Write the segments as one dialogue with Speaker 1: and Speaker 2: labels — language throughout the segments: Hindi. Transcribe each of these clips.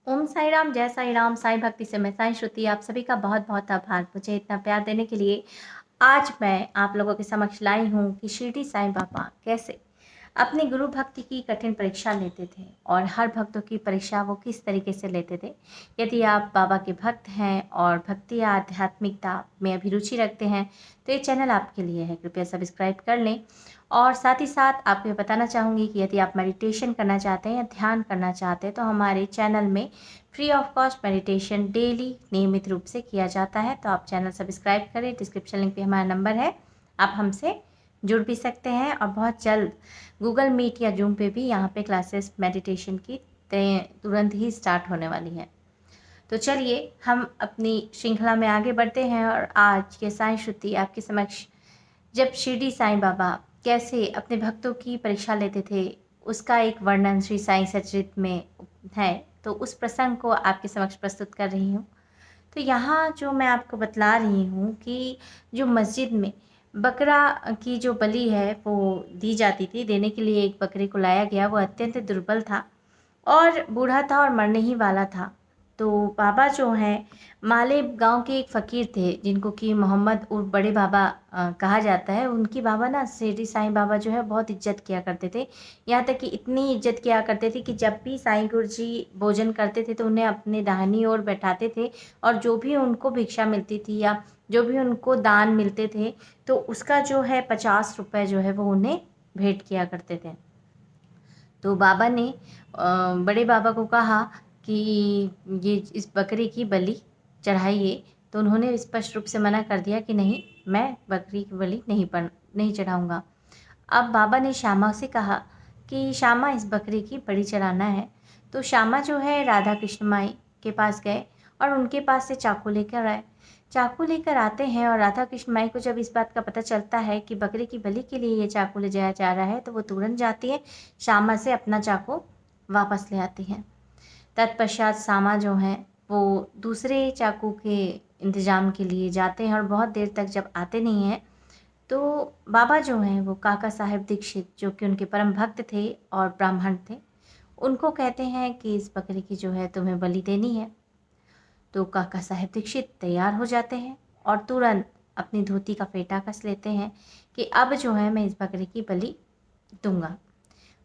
Speaker 1: ओम साई राम, जय साई राम, साईं भक्ति से मैं साईं श्रुति। आप सभी का बहुत-बहुत आभार मुझे इतना प्यार देने के लिए। आज मैं आप लोगों के समक्ष लाई हूँ कि शिरडी साईं बाबा कैसे अपनी गुरु भक्ति की कठिन परीक्षा लेते थे और हर भक्तों की परीक्षा वो किस तरीके से लेते थे। यदि आप बाबा के भक्त हैं और भक्ति या आध्यात्मिकता में अभिरुचि रखते हैं तो ये चैनल आपके लिए है। कृपया सब्सक्राइब कर लें। और साथ ही साथ आपको ये बताना चाहूँगी कि यदि आप मेडिटेशन करना चाहते हैं या ध्यान करना चाहते हैं तो हमारे चैनल में free of cost meditation daily नियमित रूप से किया जाता है। तो आप चैनल सब्सक्राइब करें। डिस्क्रिप्शन लिंक पे हमारा नंबर है, आप हमसे जुड़ भी सकते हैं। और बहुत जल्द गूगल मीट या जूम पे भी यहाँ पे क्लासेस मेडिटेशन की तुरंत ही स्टार्ट होने वाली है। तो चलिए हम अपनी श्रृंखला में आगे बढ़ते हैं। और आज ये साईं श्रुति आपके समक्ष जब शिरडी साईं बाबा कैसे अपने भक्तों की परीक्षा लेते थे उसका एक वर्णन श्री साईं सचरित में है। तो उस प्रसंग को आपके समक्ष प्रस्तुत कर रही हूँ। तो यहाँ जो मैं आपको बतला रही हूँ कि जो मस्जिद में बकरा की जो बलि है वो दी जाती थी, देने के लिए एक बकरे को लाया गया। वो अत्यंत दुर्बल था और बूढ़ा था और मरने ही वाला था। तो बाबा जो हैं माले गांव के एक फ़कीर थे जिनको कि मोहम्मद उर्फ बड़े बाबा कहा जाता है। उनकी बाबा ना शिरडी साईं बाबा जो है बहुत इज्जत किया करते थे। यहाँ तक कि इतनी इज्जत किया करते थे कि जब भी साईं गुरुजी भोजन करते थे तो उन्हें अपने दाहिनी ओर बैठाते थे और जो भी उनको भिक्षा मिलती थी या जो भी उनको दान मिलते थे तो उसका जो है 50 रुपये जो है वो उन्हें भेंट किया करते थे। तो बाबा ने बड़े बाबा को कहा कि ये इस बकरे की बलि चढ़ाइए। तो उन्होंने स्पष्ट रूप से मना कर दिया कि नहीं, मैं बकरी की बलि नहीं चढ़ाऊँगा। अब बाबा ने श्यामा से कहा कि श्यामा इस बकरे की बलि चढ़ाना है। तो श्यामा जो है राधा कृष्ण माई के पास गए और उनके पास से चाकू लेकर आए। चाकू लेकर आते हैं और राधा कृष्ण माई को जब इस बात का पता चलता है कि बकरे की बलि के लिए ये चाकू ले जाया जा रहा है तो वो तुरंत जाती है, श्यामा से अपना चाकू वापस ले आती हैं। तत्पश्चात श्यामा जो हैं वो दूसरे चाकू के इंतज़ाम के लिए जाते हैं और बहुत देर तक जब आते नहीं हैं तो बाबा जो हैं वो काका साहेब दीक्षित जो कि उनके परम भक्त थे और ब्राह्मण थे, उनको कहते हैं कि इस बकरे की जो है तुम्हें बलि देनी है। तो काका साहेब दीक्षित तैयार हो जाते हैं और तुरंत अपनी धोती का फेटा कस लेते हैं कि अब जो है मैं इस बकरे की बलि दूंगा।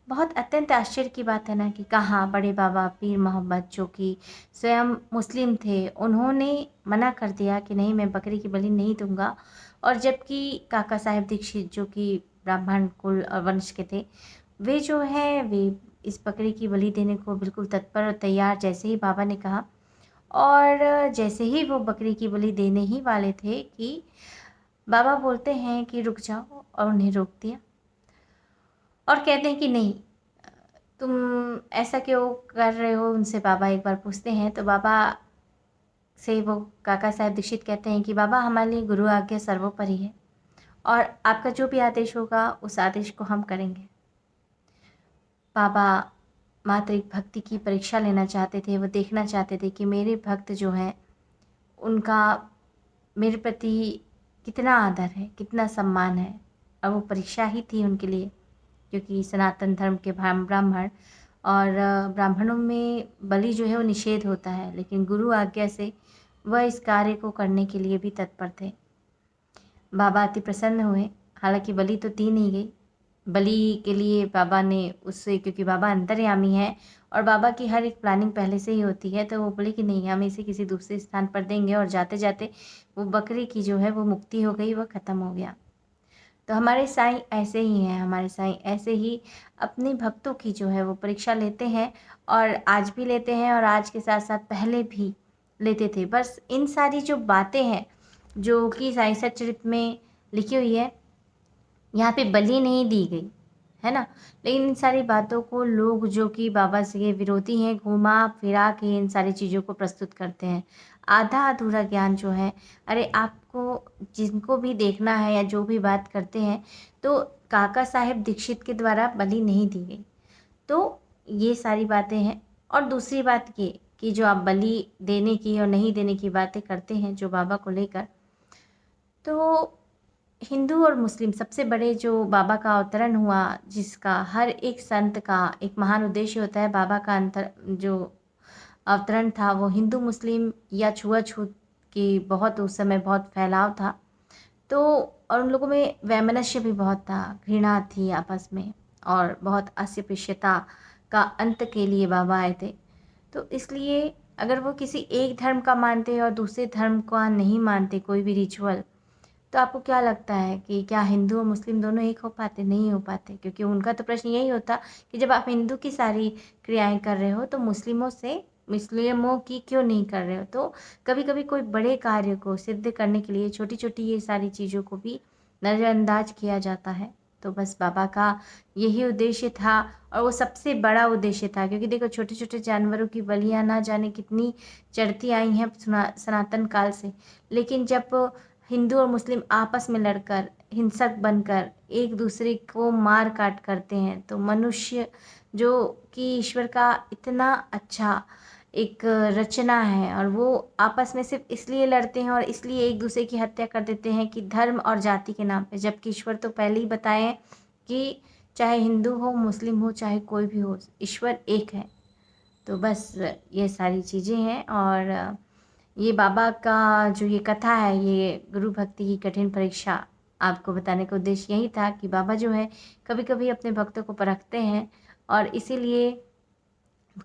Speaker 1: बहुत अत्यंत आश्चर्य की बात है ना कि कहाँ बड़े बाबा पीर मोहम्मद जो कि स्वयं मुस्लिम थे उन्होंने मना कर दिया कि नहीं, मैं बकरी की बलि नहीं दूंगा। और जबकि काका साहेब दीक्षित जो कि ब्राह्मण कुल और वंश के थे, वे जो है वे इस बकरी की बलि देने को बिल्कुल तत्पर और तैयार, जैसे ही बाबा ने कहा। और जैसे ही वो बकरी की बलि देने ही वाले थे कि बाबा बोलते हैं कि रुक जाओ, और उन्हें रोक दिया और कहते हैं कि नहीं, तुम ऐसा क्यों कर रहे हो। उनसे बाबा एक बार पूछते हैं तो बाबा से वो काका साहब दीक्षित कहते हैं कि बाबा हमारे लिए गुरु आज्ञा सर्वोपरि है और आपका जो भी आदेश होगा उस आदेश को हम करेंगे। बाबा मात्र एक भक्ति की परीक्षा लेना चाहते थे। वो देखना चाहते थे कि मेरे भक्त जो हैं उनका मेरे प्रति कितना आदर है, कितना सम्मान है। और वो परीक्षा ही थी उनके लिए, क्योंकि सनातन धर्म के ब्राह्मण और ब्राह्मणों में बलि जो है वो निषेध होता है, लेकिन गुरु आज्ञा से वह इस कार्य को करने के लिए भी तत्पर थे। बाबा अति प्रसन्न हुए। हालांकि बलि तो दी नहीं गई। बलि के लिए बाबा ने उससे, क्योंकि बाबा अंतर्यामी है और बाबा की हर एक प्लानिंग पहले से ही होती है, तो वो बोले कि नहीं, हम इसे किसी दूसरे स्थान पर देंगे। और जाते जाते वो बकरी की जो है वो मुक्ति हो गई, वो ख़त्म हो गया। तो हमारे साईं ऐसे ही हैं। हमारे साईं ऐसे ही अपने भक्तों की जो है वो परीक्षा लेते हैं और आज भी लेते हैं और आज के साथ साथ पहले भी लेते थे। बस इन सारी जो बातें हैं जो कि साईं सच्चरित में लिखी हुई है, यहाँ पे बलि नहीं दी गई है ना, लेकिन इन सारी बातों को लोग जो कि बाबा से विरोधी हैं घुमा फिरा के इन सारी चीज़ों को प्रस्तुत करते हैं। आधा अधूरा ज्ञान जो है, अरे आपको जिनको भी देखना है या जो भी बात करते हैं तो काका साहेब दीक्षित के द्वारा बलि नहीं दी गई। तो ये सारी बातें हैं। और दूसरी बात ये कि जो आप बलि देने की और नहीं देने की बातें करते हैं जो बाबा को लेकर, तो हिंदू और मुस्लिम सबसे बड़े जो बाबा का अवतरण हुआ, जिसका हर एक संत का एक महान उद्देश्य होता है बाबा का अंतर जो अवतरण था वो हिंदू मुस्लिम या छुआछूत की बहुत उस समय बहुत फैलाव था। तो और उन लोगों में वैमनस्य भी बहुत था, घृणा थी आपस में, और बहुत अस्पृश्यता का अंत के लिए बाबा आए थे। तो इसलिए अगर वो किसी एक धर्म का मानते और दूसरे धर्म का नहीं मानते कोई भी रिचुअल, तो आपको क्या लगता है कि क्या हिंदू और मुस्लिम दोनों एक हो पाते? नहीं हो पाते, क्योंकि उनका तो प्रश्न यही होता कि जब आप हिंदू की सारी क्रियाएं कर रहे हो तो मुस्लिमों की क्यों नहीं कर रहे हो? तो कभी कभी कोई बड़े कार्य को सिद्ध करने के लिए छोटी छोटी ये सारी चीज़ों को भी नज़रअंदाज किया जाता है। तो बस बाबा का यही उद्देश्य था, और वो सबसे बड़ा उद्देश्य था, क्योंकि देखो छोटे छोटे जानवरों की बलियां ना जाने कितनी चढ़ती आई हैं सनातन काल से। लेकिन जब हिंदू और मुस्लिम आपस में लड़कर हिंसक बनकर एक दूसरे को मार काट करते हैं, तो मनुष्य जो कि ईश्वर का इतना अच्छा एक रचना है, और वो आपस में सिर्फ इसलिए लड़ते हैं और इसलिए एक दूसरे की हत्या कर देते हैं कि धर्म और जाति के नाम पे, जबकि ईश्वर तो पहले ही बताए हैं कि चाहे हिंदू हो, मुस्लिम हो, चाहे कोई भी हो, ईश्वर एक है। तो बस ये सारी चीज़ें हैं, और ये बाबा का जो ये कथा है, ये गुरु भक्ति की कठिन परीक्षा, आपको बताने का उद्देश्य यही था कि बाबा जो है कभी कभी अपने भक्तों को परखते हैं। और इसीलिए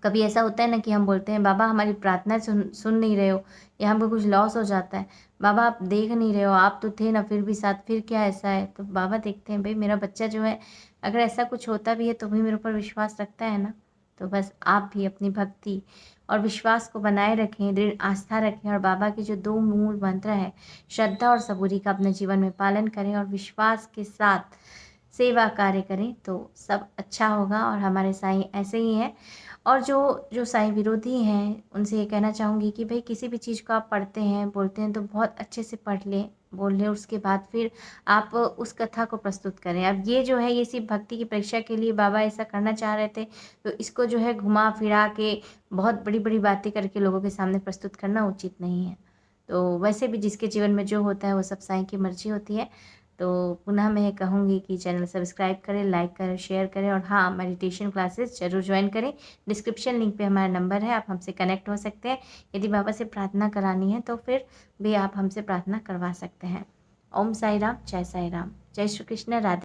Speaker 1: कभी ऐसा होता है ना कि हम बोलते हैं बाबा हमारी प्रार्थना सुन नहीं रहे हो, या हमको कुछ लॉस हो जाता है, बाबा आप देख नहीं रहे हो, आप तो थे ना फिर भी साथ, फिर क्या ऐसा है? तो बाबा देखते हैं भाई मेरा बच्चा जो है, अगर ऐसा कुछ होता भी है तो भी मेरे ऊपर विश्वास रखता है ना। तो बस आप भी अपनी भक्ति और विश्वास को बनाए रखें, दृढ़ आस्था रखें, और बाबा के जो दो मूल मंत्र है श्रद्धा और सबूरी का अपने जीवन में पालन करें, और विश्वास के साथ सेवा कार्य करें, तो सब अच्छा होगा। और हमारे साईं ऐसे ही हैं। और जो जो साईं विरोधी हैं उनसे ये कहना चाहूँगी कि भाई किसी भी चीज़ को आप पढ़ते हैं बोलते हैं तो बहुत अच्छे से पढ़ लें, बोल लें, उसके बाद फिर आप उस कथा को प्रस्तुत करें। अब ये जो है ये सिर्फ भक्ति की परीक्षा के लिए बाबा ऐसा करना चाह रहे थे, तो इसको जो है घुमा फिरा के बहुत बड़ी बड़ी बातें करके लोगों के सामने प्रस्तुत करना उचित नहीं है। तो वैसे भी जिसके जीवन में जो होता है वो सब साईं की मर्जी होती है। तो पुनः मैं कहूँगी कि चैनल सब्सक्राइब करें, लाइक करें, शेयर करें, और हाँ, मेडिटेशन क्लासेस ज़रूर ज्वाइन करें। डिस्क्रिप्शन लिंक पे हमारा नंबर है, आप हमसे कनेक्ट हो सकते हैं। यदि बाबा से प्रार्थना करानी है तो फिर भी आप हमसे प्रार्थना करवा सकते हैं। ओम साई राम, जय साई राम, जय श्री कृष्ण, राधे।